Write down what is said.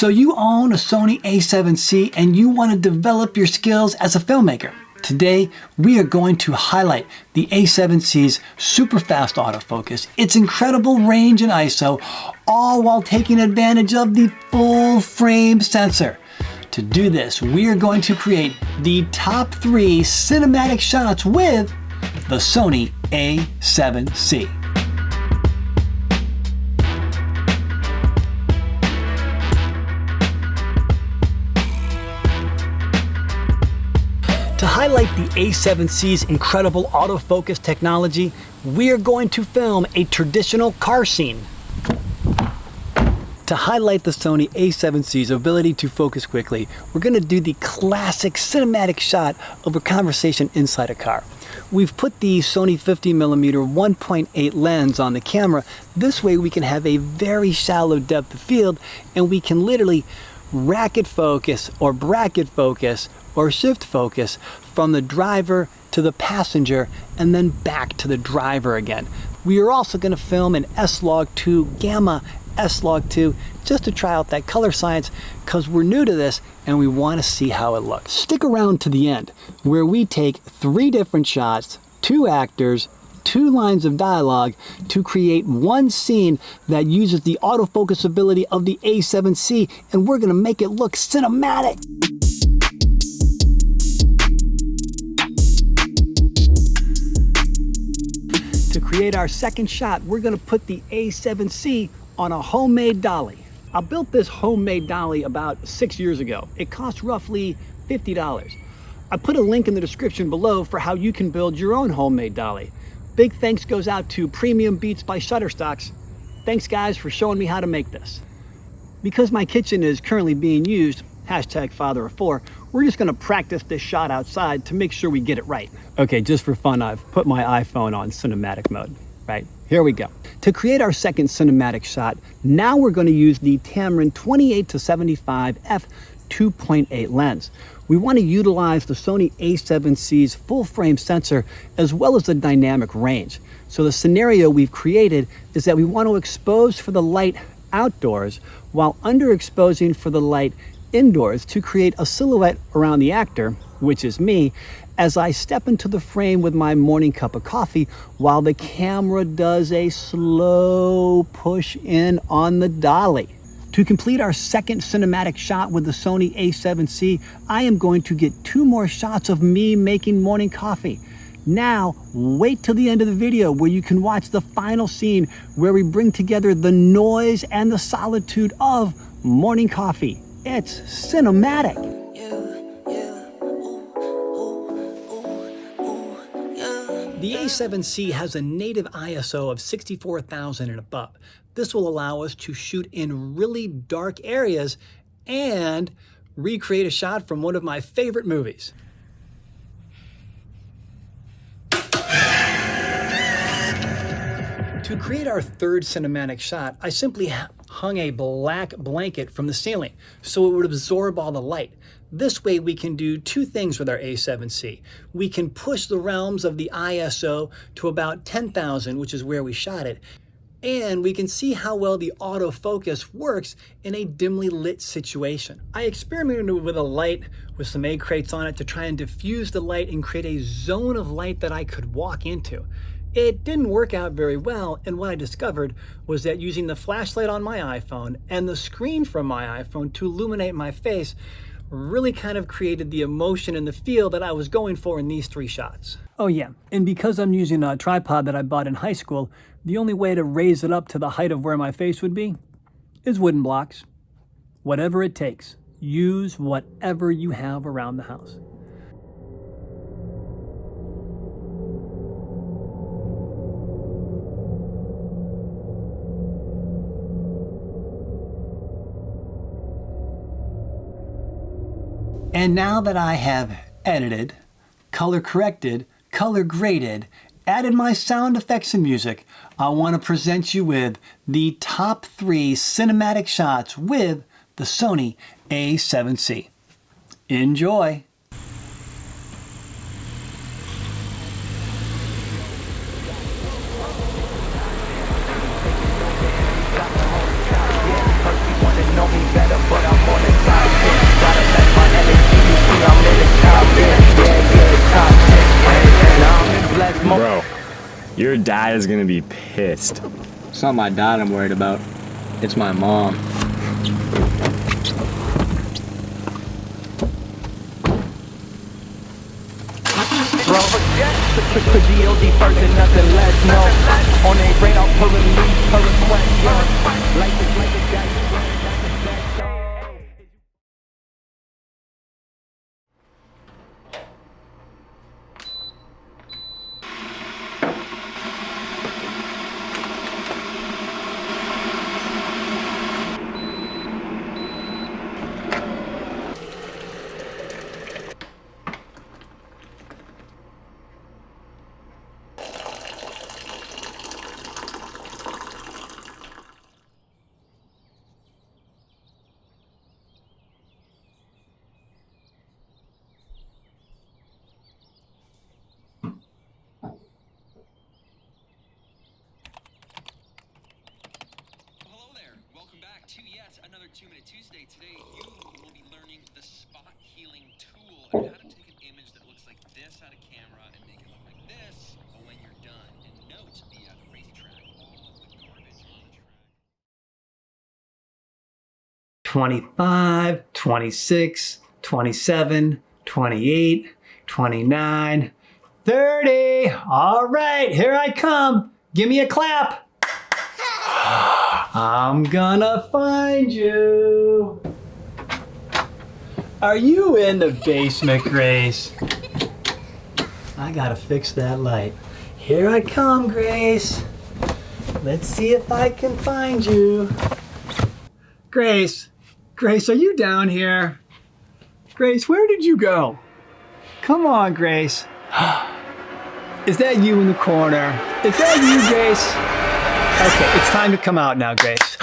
So you own a Sony a7c and you want to develop your skills as a filmmaker. Today, we are going to highlight the a7c's super fast autofocus, its incredible range and ISO, all while taking advantage of the full frame sensor. To do this, we are going to create the top 3 cinematic shots with the Sony a7c. To highlight the a7c's incredible autofocus technology, we are going to film a traditional car scene. To highlight the Sony a7c's ability to focus quickly, we're going to do the classic cinematic shot of a conversation inside a car. We've put the Sony 50mm 1.8 lens on the camera. This way we can have a very shallow depth of field and we can literally racket focus or bracket focus or shift focus from the driver to the passenger and then back to the driver again. We are also going to film an S-Log2 Gamma S-Log2 just to try out that color science because we're new to this and we want to see how it looks. Stick around to the end where we take 3 different shots, 2 actors, 2 lines of dialogue to create one scene that uses the autofocus ability of the a7c, and we're going to make it look cinematic. To create our second shot, we're going to put the a7c on a homemade dolly. I built this homemade dolly about 6 years ago. It cost roughly $50. I put a link in the description below for how you can build your own homemade dolly. Big thanks goes out to Premium Beats by Shutterstocks. Thanks guys for showing me how to make this. Because my kitchen is currently being used, #father of 4, we're just gonna practice this shot outside to make sure we get it right. Okay, just for fun, I've put my iPhone on cinematic mode, right? Here we go. To create our second cinematic shot, now we're gonna use the Tamron 28-75 f 2.8 lens. We want to utilize the Sony a7c's full frame sensor as well as the dynamic range. So the scenario we've created is that we want to expose for the light outdoors while underexposing for the light indoors to create a silhouette around the actor, which is me, as I step into the frame with my morning cup of coffee while the camera does a slow push in on the dolly. To complete our second cinematic shot with the Sony a7c, I am going to get 2 more shots of me making morning coffee. Now, wait till the end of the video where you can watch the final scene where we bring together the noise and the solitude of morning coffee. It's cinematic. The a7c has a native ISO of 64,000 and above. This will allow us to shoot in really dark areas and recreate a shot from one of my favorite movies. To create our third cinematic shot, I simply hung a black blanket from the ceiling so it would absorb all the light. This way we can do 2 things with our a7c. We can push the realms of the ISO to about 10,000, which is where we shot it, and we can see how well the autofocus works in a dimly lit situation. I experimented with a light with some egg crates on it to try and diffuse the light and create a zone of light that I could walk into. It didn't work out very well, and what I discovered was that using the flashlight on my iPhone and the screen from my iPhone to illuminate my face really kind of created the emotion and the feel that I was going for in these 3 shots. Oh yeah, and because I'm using a tripod that I bought in high school, the only way to raise it up to the height of where my face would be is wooden blocks. Whatever it takes, use whatever you have around the house. And now that I have edited, color corrected, color graded, added my sound effects and music, I want to present you with the top 3 cinematic shots with the Sony a7c. Enjoy! Know me better, but I'm Your dad is gonna be pissed. It's not my dad I'm worried about. It's my mom. Put GLD first and nothing less, no. On a radar, per release, per request, yeah. Like the jack. To yet another 2-Minute Tuesday. Today you will be learning the spot healing tool and how to take an image that looks like this out of camera and make it look like this when you're done. And note the crazy track, all of the garbage on the track. 25, 26, 27, 28, 29, 30. All right, here I come. Give me a clap. I'm gonna find you. Are you in the basement, Grace? I gotta fix that light. Here I come, Grace. Let's see if I can find you. Grace, Grace, are you down here? Grace, where did you go? Come on, Grace. Is that you in the corner? Is that you, Grace? Okay, it's time to come out now, Grace.